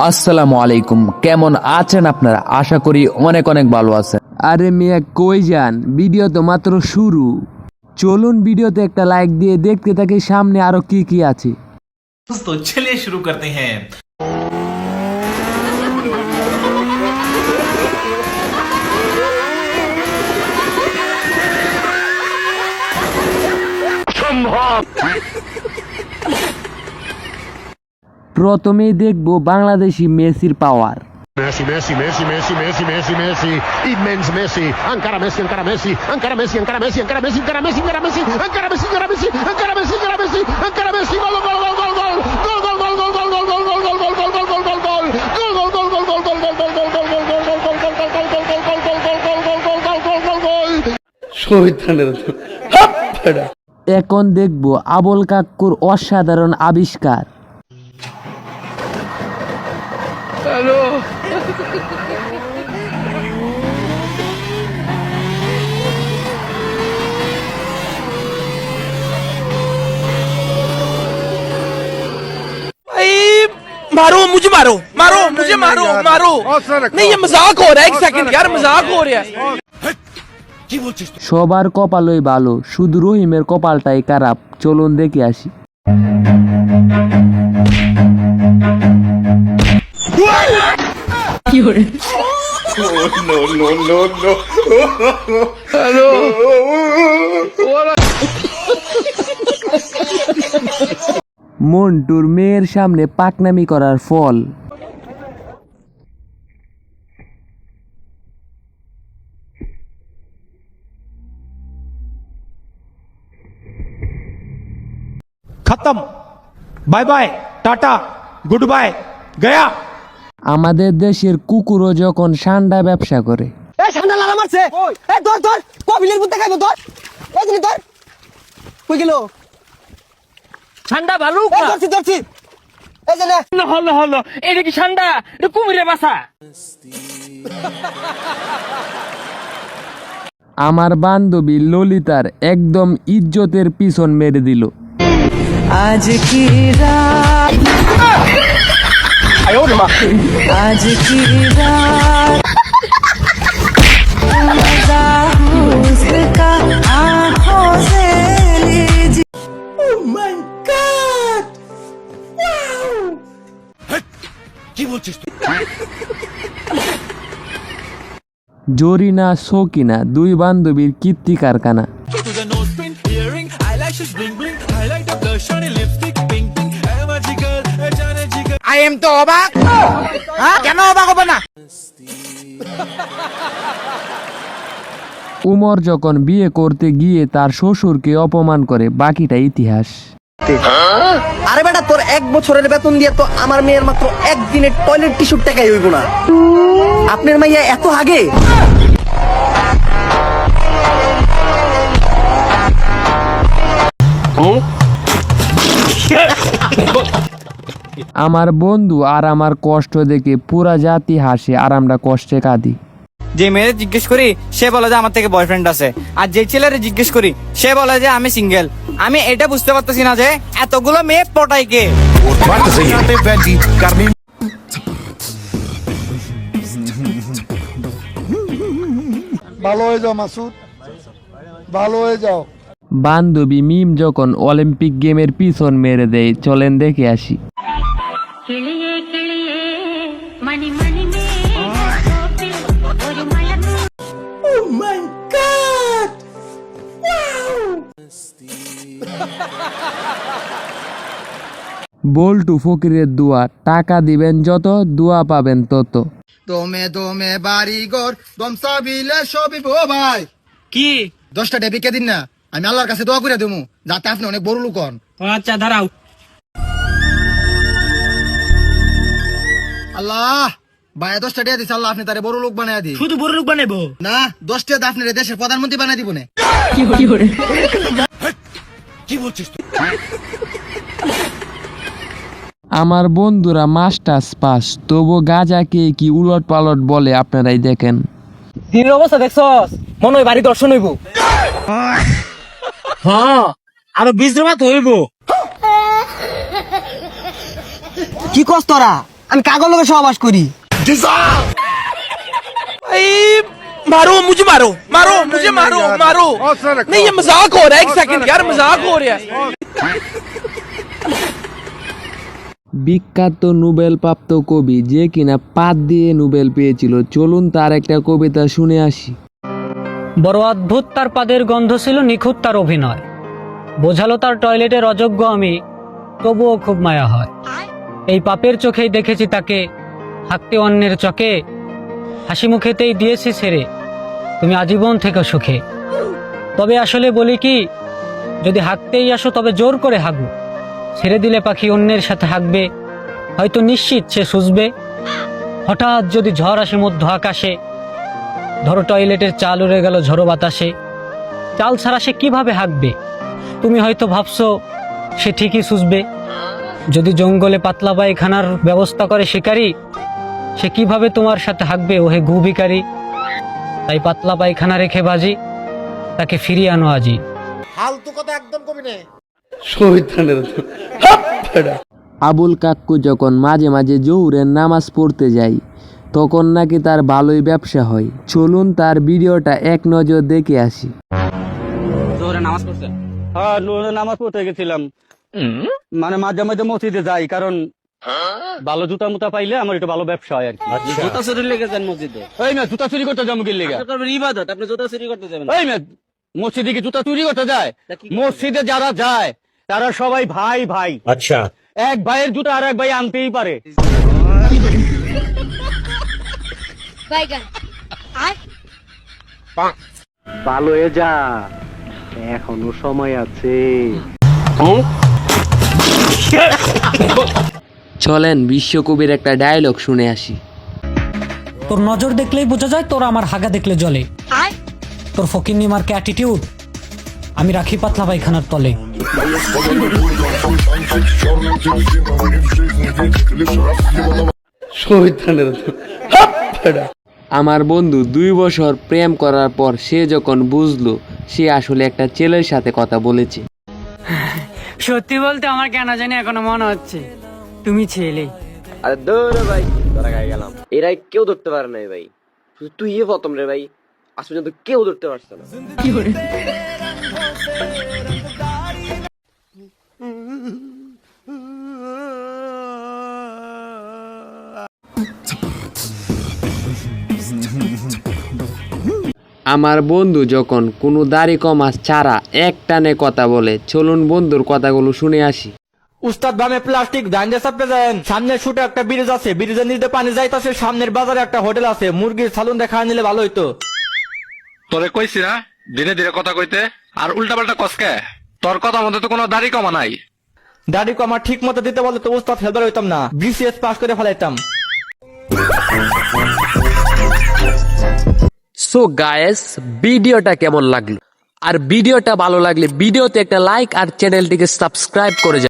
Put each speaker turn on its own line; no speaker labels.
আসসালামু আলাইকুম, কেমন আছেন আপনারা? আশা করি অনেক অনেক ভালো আছেন। আরে মিয়া কই যান? ভিডিও তো মাত্র শুরু। চলুন ভিডিওতে একটা লাইক দিয়ে দেখতে থাকি সামনে আরো কি কি আছে।
तो चलिए शुरू करते हैं।
প্রথমেই দেখব বাংলাদেশি মেসির পাওয়ার।
Messi, Messi, Messi, Messi, Messi, Messi, Messi, immens Messi, encara Messi, encara Messi, encara Messi, encara Messi, encara Messi, encara Messi, encara Messi, encara Messi, encara Messi, encara Messi, encara Messi, encara Messi, gol, gol, gol, gol, gol, gol, gol, gol, gol, gol, gol, gol, gol, gol, gol, gol, gol, gol,
এখন দেখব আবুল কাক্কুর অসাধারণ আবিষ্কার।
मारो मुझे, मारो मारो मुझे, मारो मारो। नहीं ये मजाक हो रहा है, एक सेकंड यार, मजाक हो रहा है।
সবার কপালই ভালো, শুধু রহিমের কপালটাই খারাপ। চলুন দেখে আসি। মন্টুর মেয়ের সামনে পাকনামি করার ফল।
खत्म, bye bye, tata, goodbye, गया।
আমাদের দেশের কুকুরও যখন সান্ডা ব্যবসা করে।
এই ঠান্ডা লাগা মারছে, এই ধর ধর কবিলের মধ্যে খাইবো, ধর এই জিনিস ধর। কই গেল
ঠান্ডা ভালো
এই ধরছি ধরছি, এই যে নে।
হলো হলো, এটা কি ঠান্ডা? এটা কুমিরের বাসা।
আমার বান্ধবী ললিতার একদম ইজ্জতের পিছন মেরে দিল।
आज की रात, आज की रात मजा उसका आँखों से लीजिए। Oh my God! Wow!
কি বলছিস তুই?
জরিনা সকিনা দুই বান্ধবীর কীর্তি কারখানা।
I am তো অবাক। কেন অবাক হবে না?
উমর যখন বিয়ে করতে গিয়ে তার শ্বশুরকে অপমান করে, বাকিটা ইতিহাস।
আরে বেটা, তোর 1 বছরের বেতন দিয়ে তো আমার মেয়ের মাত্র একদিনের টয়লেট টিস্যুর টাকাই হইব না। আপনার মাইয়া এত আগে?
আমার বন্ধু আর আমার কষ্ট দেখে পুরা জাতি হাসে আর আমরা কষ্টে কাঁদি।
যে মেয়েরে জিজ্ঞেস করি সে বলে যে আমার থেকে বয়ফ্রেন্ড আছে, আর যে ছেলেরে জিজ্ঞেস করি সে বলে যে আমি সিঙ্গেল। আমি এটা বুঝতে পারতেছি না যে এতগুলো মেয়ে পটাই কে।
ভালো হয়ে যাও মাসুদ, ভালো হয়ে যাও।
বান্ধবী মিম যখন অলিম্পিক গেমের পিছন মেরে দেয়, চলেন দেখে আসি।
കിളിയേ കിളിയേ മണി മണി മേ കോപ്പിൽ ഒരു മലർ.
Oh my God! Wow!
বল্টু ফকিরের দোয়া, টাকা দিবেন যত দোয়া পাবেন তত।
দমে দমে বাড়িঘর দমসা বিলে সবই গো ভাই।
কি
10টা ডেবিকে দিন না, আমি আল্লাহর কাছে দোয়া করে দেবো যাতে আপনি অনেক বড় লোক হন।
আচ্ছা দাঁড়াও।
আল্লাহ ভাই 10টা দিয়ে দিছে, আল্লাহ আপনি তারে বড় লোক বানায় দি।
শুধু বড় লোক বানাবো
না, 10টা দিয়ে আপনি দেশের প্রধানমন্ত্রী বানায় দিব না।
কি বলছিস তুই?
আমার বন্ধুরা মাস্টার্স পাস, তবু গাজাকে কি উলট পালট বলে আপনারাই দেখেন।
দিনের অবস্থা দেখছস, মনে হয় বাড়ি দর্শন হইব। হ্যাঁ
আরো 20 জমা তো হইব।
কি কস তোরা? আমি কাগজ লগে সহবাস করি।
मारो मुझे मारो मारो मुझे मारो मारो नहीं ये मजाक हो रहा है एक सेकंड यार मजाक हो रहा है
বিখ্যাত নোবেল প্রাপ্ত কবি যে কিনা পাত দিয়ে নোবেল পেয়েছিল, চলুন তার একটা কবিতা শুনে আসি।
বড় অদ্ভুত তার পাদের গন্ধ ছিল, নিখুঁত তার অভিনয়, বোঝালো তার টয়লেটের অযোগ্য আমি, তবুও খুব মায়া হয়। এই পাপের চোখেই দেখেছি তাকে হাঁকতে অন্যের চকে, হাসি মুখেতেই দিয়েছি ছেড়ে, তুমি আজীবন থেকে সুখে। তবে আসলে বলি কি, যদি হাঁকতেই আসো তবে জোর করে হাঁকো, ছেড়ে দিলে পাখি অন্যের সাথে হাঁকবে, হয়তো নিশ্চিত সে সুঝবে। হঠাৎ যদি ঝড় আসে মধ্য আকাশে, ধরো টয়লেটের চাল উড়ে গেল ঝড়ো বাতাসে, চাল ছাড়া সে কিভাবে হাঁকবে? তুমি হয়তো ভাবছো সে ঠিকই সুঝবে। যদি জঙ্গলে পাতলা পায়খানার ব্যবস্থা করে শিকারী, সে কিভাবে তোমার সাথে হাঁকবে ওহে গু ভিখারি? তাই পাতলা পায়খানা রেখে বাজি, তাকে ফিরিয়ে আনো আজি।
আবুল কাক্কু যখন মাঝে মাঝে জোহরের নামাজ পড়তে যায়, তখন নাকি তার ভালোই ব্যবসা হয়। চলুন তার ভিডিওটা এক নজর দেখে আসি।
হ্যাঁ, নামাজ পড়তে গেছিলাম, মানে মাঝে মাঝে মসজিদে যাই, কারণ ভালো জুতা মুতা পাইলে আমার একটু ভালো ব্যবসা হয় আর কি। জুতা চুরি লেগে যান মসজিদে? এই না, জুতা চুরি করতে যাবো কি লেগে? ইবাদত, আপনি জুতা চুরি করতে যাবেন? এই না, মসজিদে কি জুতা চুরি করতে যায়? মসজিদে যারা যায় তারা সবাই ভাই ভাই। আচ্ছা, এক ভাইয়ের জুতা আর এক ভাই আনতেই পারে।
ভালো হয়ে যা, এখনো সময় আছে।
চলেন বিশ্বকবির একটা ডায়লগ শুনে আসি।
তোর নজর দেখলেই বোঝা যায় তোর আমার হাগা দেখলে জ্বলে, তোর ফকিন্নি মার্কে অ্যাটিটিউড আমি রাখি পাতলা পায়খানার তলে।
আমার বন্ধু 2 বছর প্রেম করার পর সে যখন বুঝলো সে আসলে একটা ছেলের সাথে কথা বলেছে।
সত্যি বলতে আমার কেন জানি এখনো মনে হচ্ছে তুমি ছেলে।
আরে দৌড়ে ভাই, ধরা গায়ে গেলাম। এরাই কেউ ধরতে পারে নাই ভাই, শুধু তুই প্রথম রে ভাই, আজ পর্যন্ত কেউ ধরতে পারছে না।
আমার বন্ধু যখন কোনো দাড়ি কমাস ছাড়া এক টানে কথা বলে, চলুন বন্ধুর কথাগুলো শুনে আসি।
উস্তাদ বামে প্লাস্টিক দান্ডে চাপতে যান, সামনের শুটে একটা ব্রিজ আছে, ব্রিজের নিচে পানি যাইতাছে, সামনের বাজারে একটা হোটেল আছে, মুরগির সালুন দেখা নিলে ভালো হইতো।
তোরে কইছি না ধীরে ধীরে কথা কইতে, আর উল্টা পাল্টা কসকে? তোর কথা মধ্যে তো কোনো দাড়ি কমা নাই।
দাড়ি কমা ঠিক মতো দিতে বলে তো উস্তাদ হেলবার হইতাম না, বিসিএস পাস করে ফেলাইতাম।
সো গায়েস, ভিডিওটা কেমন লাগলো? আর ভিডিওটা ভালো লাগলে ভিডিওতে একটা লাইক আর চ্যানেলটিকে সাবস্ক্রাইব করে যান।